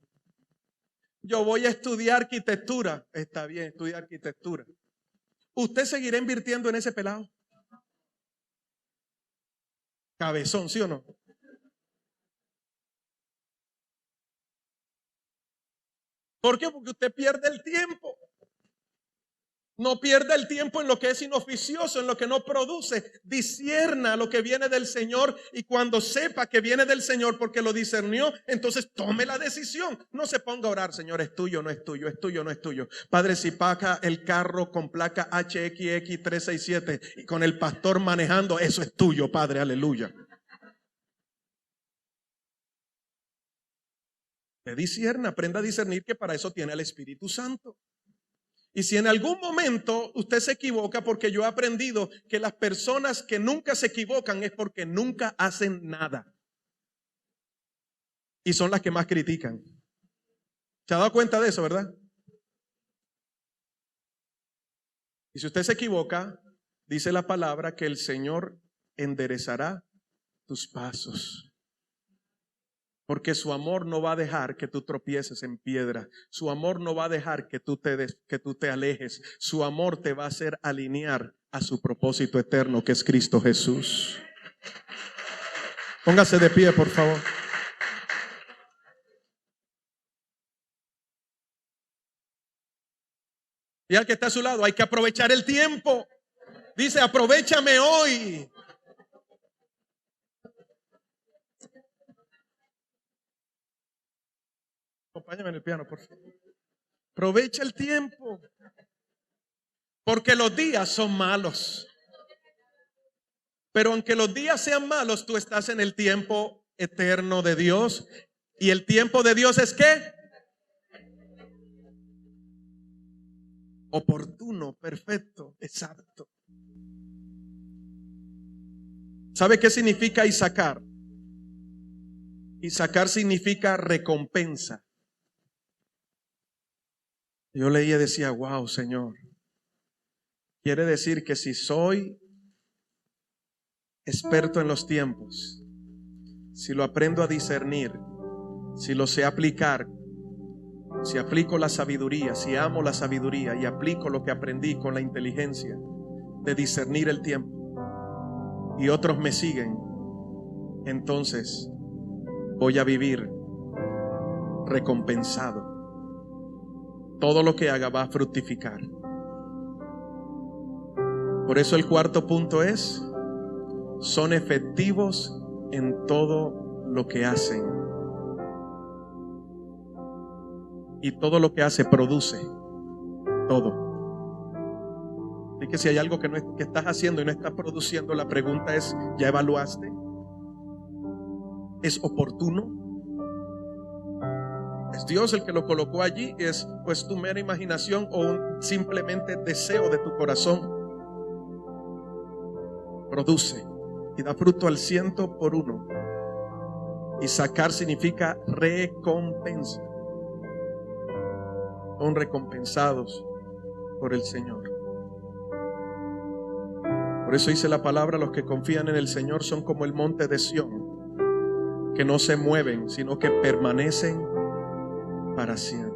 A: Yo voy a estudiar arquitectura. Está bien, estudia arquitectura. ¿Usted seguirá invirtiendo en ese pelado? Cabezón, ¿sí o no? ¿Por qué? Porque usted pierde el tiempo. No pierda el tiempo en lo que es inoficioso, en lo que no produce. Discierna lo que viene del Señor y cuando sepa que viene del Señor porque lo discernió, entonces tome la decisión. No se ponga a orar, Señor, es tuyo, no es tuyo, es tuyo, no es tuyo. Padre, si paga el carro con placa HXX 367 y con el pastor manejando, eso es tuyo, Padre, aleluya. Te discierna, aprenda a discernir que para eso tiene el Espíritu Santo. Y si en algún momento usted se equivoca, porque yo he aprendido que las personas que nunca se equivocan es porque nunca hacen nada. Y son las que más critican. ¿Se ha dado cuenta de eso, verdad? Y si usted se equivoca, dice la palabra que el Señor enderezará tus pasos. Porque su amor no va a dejar que tú tropieces en piedra. Su amor no va a dejar que tú te alejes. Su amor te va a hacer alinear a su propósito eterno, que es Cristo Jesús. Póngase de pie, por favor. Y al que está a su lado, hay que aprovechar el tiempo. Dice, aprovéchame hoy. Acompáñame en el piano, por favor. Aprovecha el tiempo. Porque los días son malos. Pero aunque los días sean malos, tú estás en el tiempo eterno de Dios. ¿Y el tiempo de Dios es qué? Oportuno, perfecto, exacto. ¿Sabe qué significa Isacar? Isacar significa recompensa. Yo leía y decía, wow, Señor. Quiere decir que si soy experto en los tiempos, si lo aprendo a discernir, si lo sé aplicar, si aplico la sabiduría, si amo la sabiduría y aplico lo que aprendí con la inteligencia de discernir el tiempo y otros me siguen, entonces voy a vivir recompensado. Todo lo que haga va a fructificar. Por eso el cuarto punto es, son efectivos en todo lo que hacen. Y todo lo que hace produce. Todo. Así que si hay algo que estás haciendo y no estás produciendo, la pregunta es, ¿ya evaluaste? ¿Es oportuno? ¿Es Dios el que lo colocó allí? ¿Es pues tu mera imaginación o un simplemente deseo de tu corazón? Produce y da fruto al 100%. Y sacar significa recompensa. Son recompensados por el Señor. Por eso dice la palabra, los que confían en el Señor son como el monte de Sión, que no se mueven, sino que permanecen para siempre.